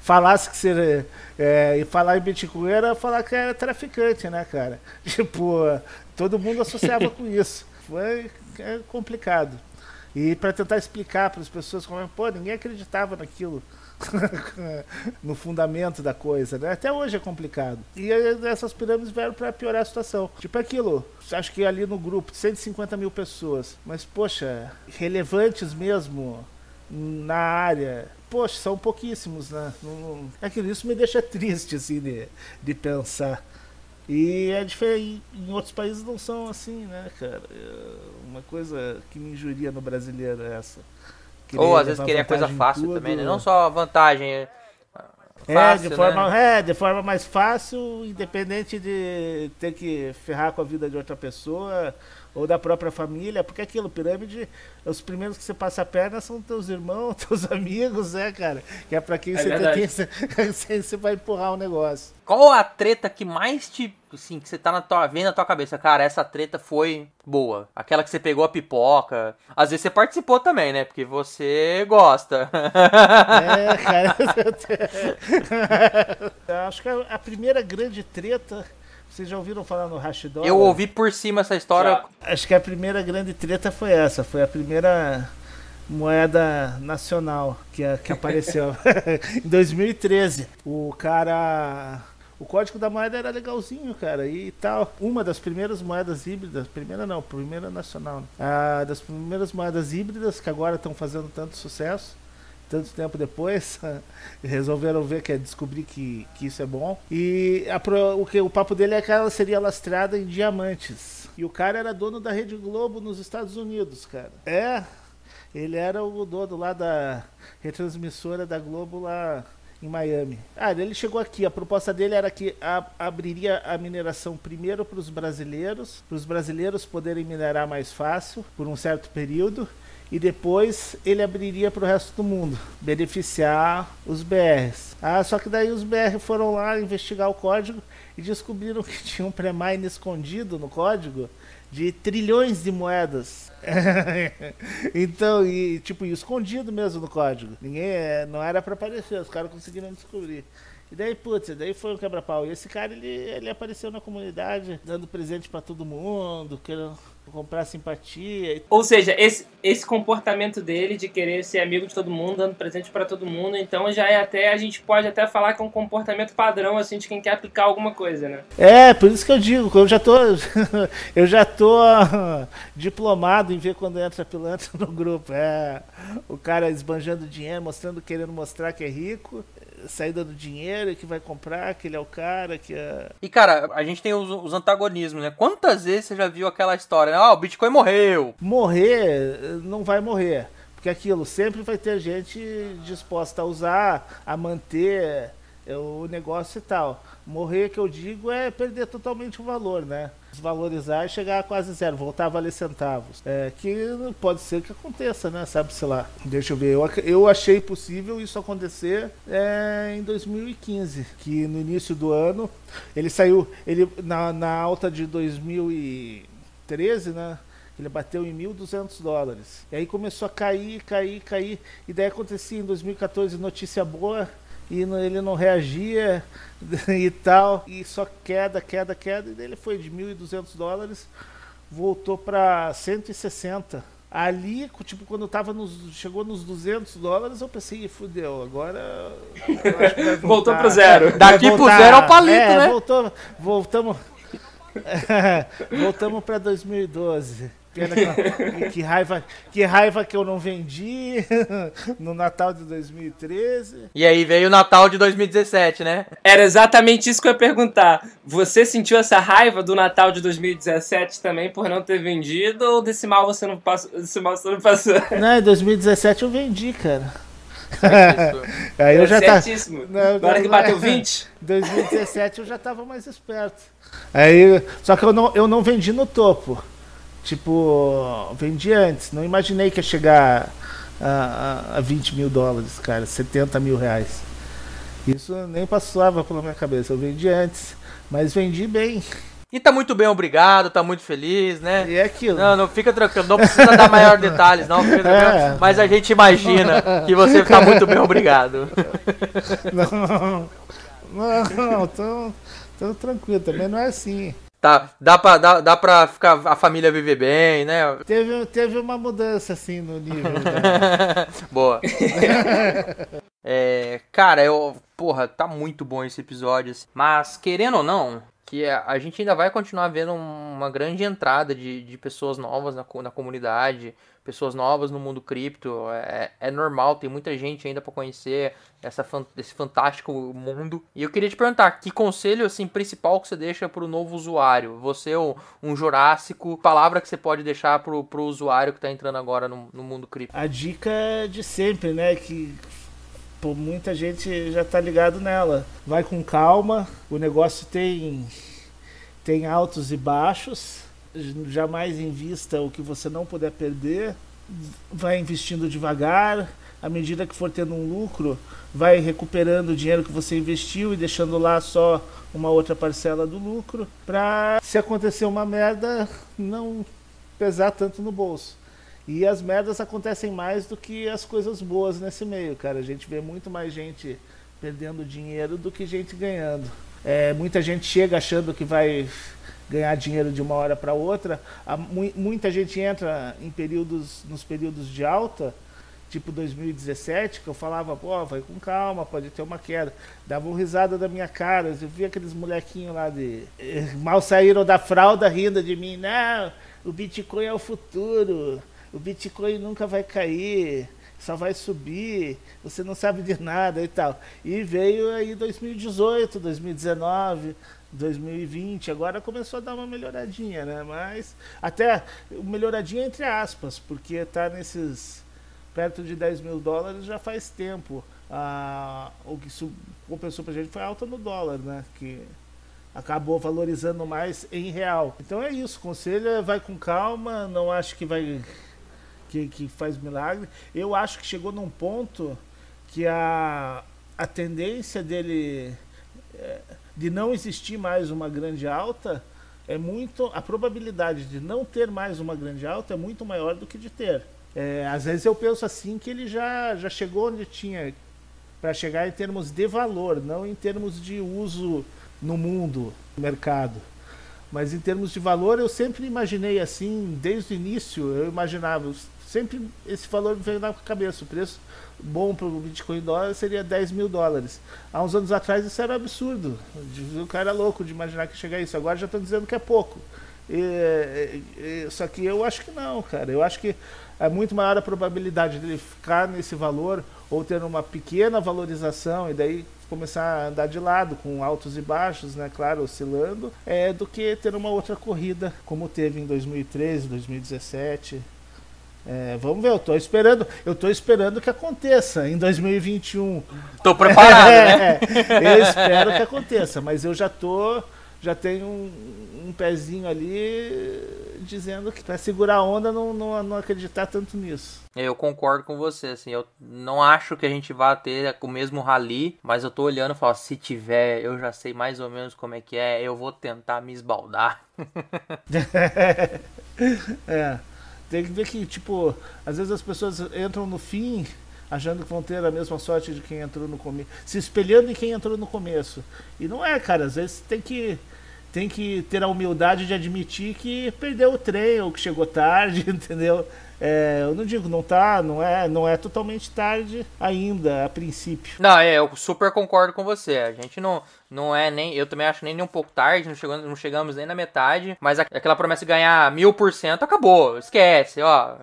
falasse que você. E falar em Bitcoin era falar que era traficante, né, cara? Tipo, todo mundo associava com isso. Foi complicado. E para tentar explicar para as pessoas como, pô, ninguém acreditava naquilo. No fundamento da coisa, né? Até hoje é complicado. E essas pirâmides vieram para piorar a situação. Tipo aquilo, acho que ali no grupo, 150 mil pessoas. Mas, poxa, relevantes mesmo na área, poxa, são pouquíssimos, né? Aquilo, isso me deixa triste, assim, de pensar. E é diferente, em outros países não são assim, né, cara? Uma coisa que me injuria no brasileiro é essa. Ou às vezes queria coisa fácil também, né? Não só vantagem. Fácil, de forma mais fácil, independente de ter que ferrar com a vida de outra pessoa ou da própria família, porque aquilo, pirâmide, os primeiros que você passa a perna são teus irmãos, teus amigos, né, cara? Que é pra quem você vai empurrar o negócio. Qual a treta que mais assim, que você tá vendo na tua cabeça? Cara, essa treta foi boa. Aquela que você pegou a pipoca. Às vezes você participou também, né? Porque você gosta. Cara. Eu acho que a primeira grande treta... Vocês já ouviram falar no Hash Dollar? Eu ouvi por cima essa história. Já. Acho que a primeira grande treta foi essa. Foi a primeira moeda nacional que apareceu. Em 2013. O código da moeda era legalzinho, cara, e tal. Uma das primeiras moedas híbridas, primeira nacional, né? Das primeiras moedas híbridas que agora estão fazendo tanto sucesso. Tanto tempo depois, resolveram descobrir que isso é bom. E o papo dele é que ela seria lastrada em diamantes. E o cara era dono da Rede Globo nos Estados Unidos, cara. Ele era o dono lá da retransmissora da Globo lá em Miami. Ele chegou aqui, a proposta dele era que abriria a mineração primeiro para os brasileiros poderem minerar mais fácil, por um certo período, e depois ele abriria para o resto do mundo, beneficiar os BRs. Só que daí os BR foram lá investigar o código e descobriram que tinha um pré-mine escondido no código de trilhões de moedas. Então, escondido mesmo no código. Não era para aparecer, os caras conseguiram descobrir. E daí, daí foi um quebra-pau. E esse cara, ele apareceu na comunidade, dando presente para todo mundo, querendo comprar simpatia. Ou seja, esse comportamento dele de querer ser amigo de todo mundo, dando presente para todo mundo, então já a gente pode até falar que é um comportamento padrão, assim, de quem quer aplicar alguma coisa, né? Por isso que eu digo, eu já tô diplomado em ver quando entra pilantra no grupo. O cara esbanjando dinheiro, querendo mostrar que é rico, saída do dinheiro, que vai comprar, que ele é o cara, que é... E, cara, a gente tem os antagonismos, né? Quantas vezes você já viu aquela história, né? O Bitcoin morreu. Morrer, não vai morrer. Porque aquilo, sempre vai ter gente disposta a usar, a manter o negócio e tal. Morrer, que eu digo, é perder totalmente o valor, né? Desvalorizar e chegar a quase zero, voltar a valer centavos. Que pode ser que aconteça, né? Sabe-se lá. Deixa eu ver. Eu achei possível isso acontecer em 2015, que no início do ano, ele saiu, na alta de 2013, né? Ele bateu em $1.200. E aí começou a cair. E daí acontecia em 2014, notícia boa, e ele não reagia e tal, e só queda, e daí ele foi de $1.200, voltou para 160. Ali, tipo, quando chegou nos $200, eu pensei, fudeu, agora eu acho que vai voltou pro zero. Daqui pro zero ao palito, né? Voltamos para 2012. Pena que raiva que eu não vendi no Natal de 2013. E aí veio o Natal de 2017, né? Era exatamente isso que eu ia perguntar. Você sentiu essa raiva do Natal de 2017 também por não ter vendido, ou desse mal você não passou? Não, em 2017 eu vendi, cara. Aí eu já certíssimo. Agora que bateu 20? 2017 eu já tava mais esperto. Aí, só que eu não vendi no topo. Tipo, vendi antes. Não imaginei que ia chegar a $20 mil, cara. R$70 mil. Isso nem passava pela minha cabeça. Eu vendi antes. Mas vendi bem. E tá muito bem, obrigado, tá muito feliz, né? E é aquilo. Não fica tranquilo, não precisa dar maior detalhes, não, fica tranquilo, mas a gente imagina que você tá muito bem, obrigado. Não, tão tranquilo, também não é assim. Tá, dá pra ficar, a família viver bem, né? Teve uma mudança, assim, no nível. Né? Boa. Cara, porra, tá muito bom esse episódio, assim. Mas, querendo ou não, que a gente ainda vai continuar vendo uma grande entrada de pessoas novas na comunidade, pessoas novas no mundo cripto. É normal, tem muita gente ainda pra conhecer esse fantástico mundo. E eu queria te perguntar, que conselho assim, principal que você deixa pro novo usuário? Você, um jurássico, palavra que você pode deixar pro usuário que tá entrando agora no mundo cripto? A dica é de sempre, né, que muita gente já tá ligado nela. Vai com calma, o negócio tem altos e baixos. Jamais invista o que você não puder perder. Vai investindo devagar. À medida que for tendo um lucro, vai recuperando o dinheiro que você investiu e deixando lá só uma outra parcela do lucro, para, se acontecer uma merda, não pesar tanto no bolso. E as merdas acontecem mais do que as coisas boas nesse meio, cara. A gente vê muito mais gente perdendo dinheiro do que gente ganhando. Muita gente chega achando que vai ganhar dinheiro de uma hora para outra. Muita gente entra nos períodos de alta, tipo 2017, que eu falava, pô, vai com calma, pode ter uma queda. Davam risada da minha cara. Eu vi aqueles molequinhos lá mal saíram da fralda rindo de mim. Não, o Bitcoin é o futuro. O Bitcoin nunca vai cair, só vai subir, você não sabe de nada e tal. E veio aí 2018, 2019, 2020, agora começou a dar uma melhoradinha, né? Mas até melhoradinha entre aspas, porque tá perto de $10 mil já faz tempo. O que compensou pra gente foi a alta no dólar, né? Que acabou valorizando mais em real. Então é isso, conselho vai com calma, não acho que faz milagre. Eu acho que chegou num ponto que a tendência dele de não existir mais uma grande alta a probabilidade de não ter mais uma grande alta é muito maior do que de ter. Às vezes eu penso assim que ele já chegou onde tinha para chegar em termos de valor, não em termos de uso no mundo, no mercado. Mas em termos de valor eu sempre imaginei assim, desde o início eu imaginava, sempre esse valor me veio na cabeça, o preço bom para o Bitcoin dólar seria $10 mil. Há uns anos atrás isso era absurdo, o cara era louco de imaginar que ia chegar a isso, agora já estão dizendo que é pouco. Só que eu acho que não, cara, eu acho que é muito maior a probabilidade dele ficar nesse valor ou ter uma pequena valorização e daí começar a andar de lado com altos e baixos, né, claro, oscilando, do que ter uma outra corrida como teve em 2013, 2017. Vamos ver, eu tô esperando que aconteça em 2021. Tô preparado, né? Eu espero que aconteça, mas eu já tenho um pezinho ali dizendo que para segurar a onda não acreditar tanto nisso. Eu concordo com você, assim, eu não acho que a gente vá ter o mesmo rally, mas eu tô olhando e falo, se tiver, eu já sei mais ou menos como é que é, eu vou tentar me esbaldar. Tem que ver que, tipo, às vezes as pessoas entram no fim achando que vão ter a mesma sorte de quem entrou no começo, se espelhando em quem entrou no começo. E não é, cara, às vezes tem que ter a humildade de admitir que perdeu o trem ou que chegou tarde, entendeu? Eu não digo, não é totalmente tarde ainda, a princípio. Não, eu super concordo com você. A gente não é nem, eu também acho nem um pouco tarde, não chegamos nem na metade, mas aquela promessa de ganhar 1000% acabou, esquece, ó.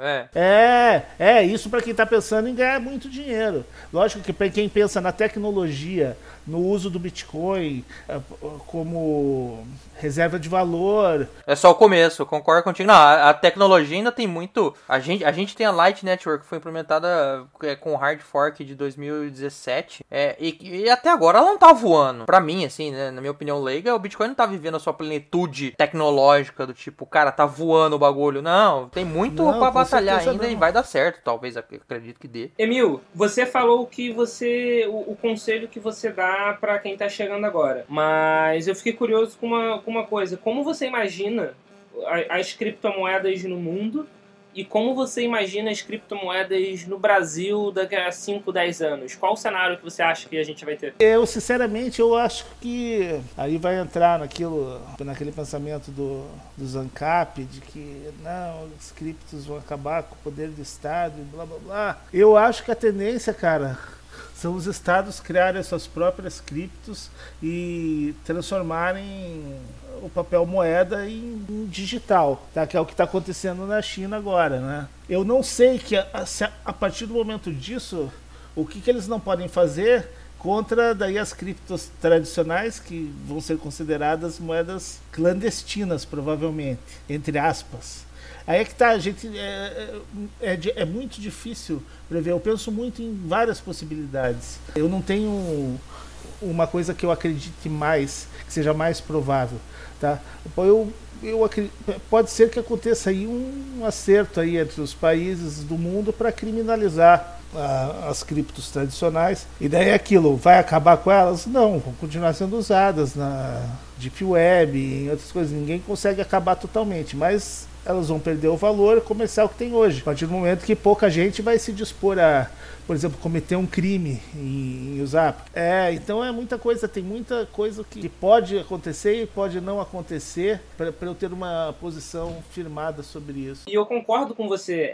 Isso para quem tá pensando em ganhar muito dinheiro. Lógico que para quem pensa na tecnologia, no uso do Bitcoin como reserva de valor. É só o começo, eu concordo contigo. Não, a tecnologia ainda tem muito. A gente tem a Light Network, que foi implementada com hard fork de 2017, e até agora ela não tá voando. Pra mim, assim, né, na minha opinião leiga, o Bitcoin não tá vivendo a sua plenitude tecnológica, do tipo, cara, tá voando o bagulho. Não, tem muito pra batalhar ainda e vai dar certo, talvez, acredito que dê. Emil, você falou que o conselho que você dá pra quem tá chegando agora, mas eu fiquei curioso com uma coisa. Como você imagina as criptomoedas no mundo e como você imagina as criptomoedas no Brasil daqui a 5, 10 anos? Qual o cenário que você acha que a gente vai ter? Eu, sinceramente, eu acho que aí vai entrar naquele pensamento do ANCAP, de que não, os criptos vão acabar com o poder do Estado e blá blá blá. Eu acho que a tendência, cara, são os estados criarem as suas próprias criptos e transformarem o papel moeda em digital, tá? Que é o que está acontecendo na China agora, né? Eu não sei que a partir do momento disso, o que eles não podem fazer contra daí as criptos tradicionais, que vão ser consideradas moedas clandestinas, provavelmente, entre aspas. Aí é que tá, a gente é muito difícil prever. Eu penso muito em várias possibilidades. Eu não tenho uma coisa que eu acredite mais, que seja mais provável, tá? Pode ser que aconteça aí um acerto aí entre os países do mundo para criminalizar as criptos tradicionais. E daí aquilo vai acabar com elas? Não, vão continuar sendo usadas na Deep Web e em outras coisas. Ninguém consegue acabar totalmente, mas elas vão perder o valor comercial que tem hoje. A partir do momento que pouca gente vai se dispor a, por exemplo, cometer um crime em usar. Então é muita coisa, tem muita coisa que pode acontecer e pode não acontecer para eu ter uma posição firmada sobre isso. E eu concordo com você.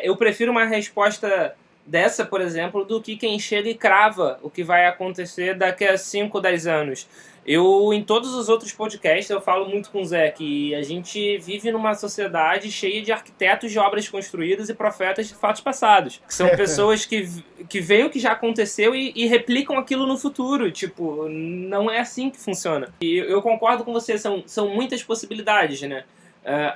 Eu prefiro uma resposta dessa, por exemplo, do que quem chega e crava o que vai acontecer daqui a 5, 10 anos. Em todos os outros podcasts, eu falo muito com o Zé que a gente vive numa sociedade cheia de arquitetos de obras construídas e profetas de fatos passados. Que são pessoas que veem o que já aconteceu e replicam aquilo no futuro. Tipo, não é assim que funciona. E eu concordo com você, são muitas possibilidades, né?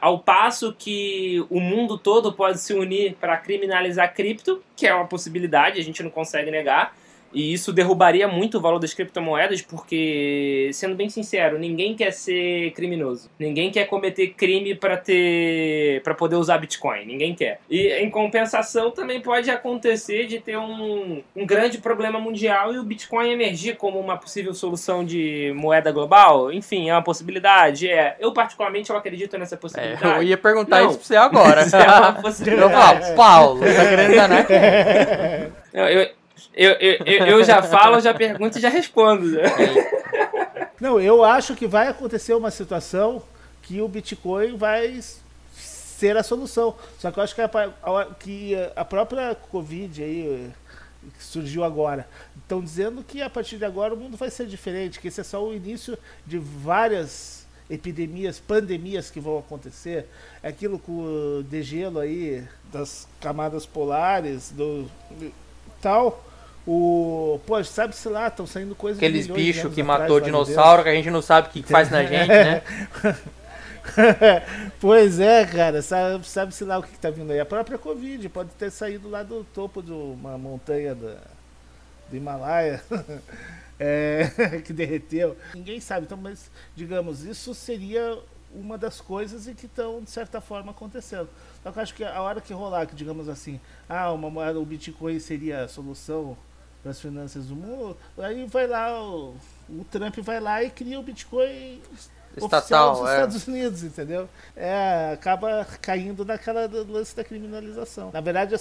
Ao passo que o mundo todo pode se unir para criminalizar cripto, que é uma possibilidade, a gente não consegue negar. E isso derrubaria muito o valor das criptomoedas, porque, sendo bem sincero, ninguém quer ser criminoso. Ninguém quer cometer crime para poder usar Bitcoin. Ninguém quer. E, em compensação, também pode acontecer de ter um grande problema mundial e o Bitcoin emergir como uma possível solução de moeda global. Enfim, é uma possibilidade. Eu, particularmente, eu acredito nessa possibilidade. Eu ia perguntar isso pra você agora. Isso é uma possibilidade. Eu falo, Paulo, tá querendo enganar quem? Eu já falo, já pergunto e já respondo. Não, eu acho que vai acontecer uma situação que o Bitcoin vai ser a solução. Só que eu acho que a própria Covid aí, que surgiu agora, estão dizendo que a partir de agora o mundo vai ser diferente, que esse é só o início de várias epidemias, pandemias que vão acontecer. Aquilo com o degelo aí das camadas polares, tal. Sabe-se lá, estão saindo coisas. Aqueles bichos que matou dinossauro, que a gente não sabe o que faz na gente, né? Pois é, cara, sabe-se lá o que está vindo aí. A própria Covid pode ter saído lá do topo de uma montanha do Himalaia, que derreteu. Ninguém sabe, então, mas, digamos, isso seria uma das coisas que estão, de certa forma, acontecendo. Só que eu acho que a hora que rolar, que digamos assim, uma moeda, o Bitcoin seria a solução para as finanças do mundo, aí vai lá, o Trump vai lá e cria o Bitcoin estatal dos Estados Unidos, entendeu? Acaba caindo naquela lance da criminalização. Na verdade,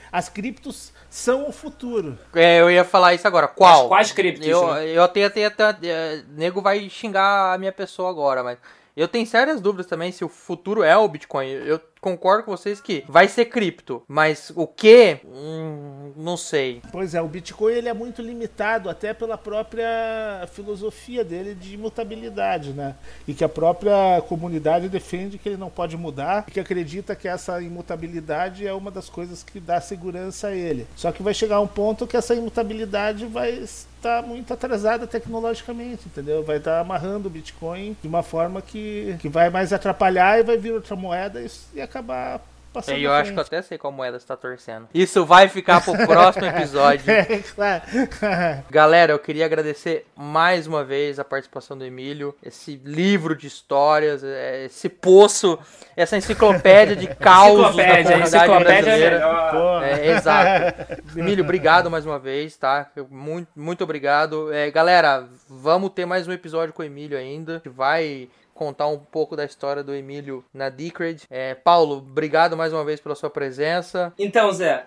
as criptos são o futuro. Eu ia falar isso agora. Qual? Mas quais criptos? Eu até nego vai xingar a minha pessoa agora, mas eu tenho sérias dúvidas também se o futuro é o Bitcoin. Eu concordo com vocês que vai ser cripto, mas o que? Não sei. Pois é, o Bitcoin ele é muito limitado até pela própria filosofia dele de imutabilidade, né? E que a própria comunidade defende que ele não pode mudar e que acredita que essa imutabilidade é uma das coisas que dá segurança a ele. Só que vai chegar um ponto que essa imutabilidade vai estar muito atrasada tecnologicamente, entendeu? Vai estar amarrando o Bitcoin de uma forma que vai mais atrapalhar e vai vir outra moeda e acabar passando eu acho que eu até sei qual moeda você tá torcendo. Isso vai ficar pro próximo episódio. Claro. Galera, eu queria agradecer mais uma vez a participação do Emílio, esse livro de histórias, esse poço, essa enciclopédia de causos da comunidade brasileira. Exato. Emílio, obrigado mais uma vez, tá? Muito obrigado. Galera, vamos ter mais um episódio com o Emílio ainda. A gente vai contar um pouco da história do Emílio na Decred. Paulo, obrigado mais uma vez pela sua presença. Então, Zé,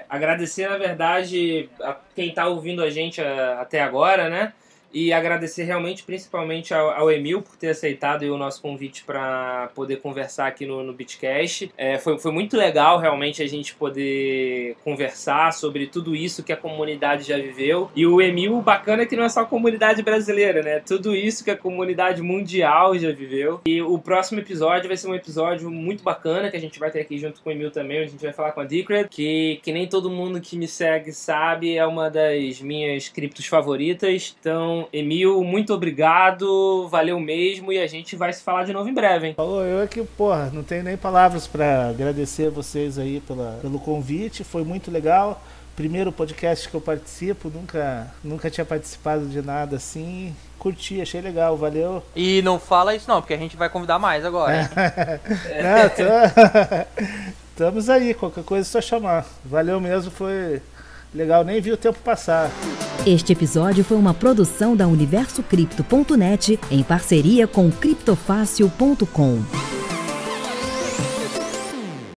agradecer, na verdade, a quem tá ouvindo a gente até agora, né? E agradecer realmente, principalmente ao Emil por ter aceitado o nosso convite para poder conversar aqui no Bitcast. Foi muito legal realmente a gente poder conversar sobre tudo isso que a comunidade já viveu. E o Emil, bacana que não é só a comunidade brasileira, né? Tudo isso que a comunidade mundial já viveu. E o próximo episódio vai ser um episódio muito bacana que a gente vai ter aqui junto com o Emil também. A gente vai falar com a Decred, que nem todo mundo que me segue sabe, é uma das minhas criptos favoritas. Então, Emil, muito obrigado, valeu mesmo, e a gente vai se falar de novo em breve, hein? Falou, eu aqui, não tenho nem palavras para agradecer vocês aí pelo convite, foi muito legal. Primeiro podcast que eu participo, nunca tinha participado de nada assim. Curti, achei legal, valeu. E não fala isso não, porque a gente vai convidar mais agora. Estamos aí, qualquer coisa é só chamar. Valeu mesmo, foi legal, nem vi o tempo passar. Este episódio foi uma produção da UniversoCripto.net em parceria com CryptoFácil.com.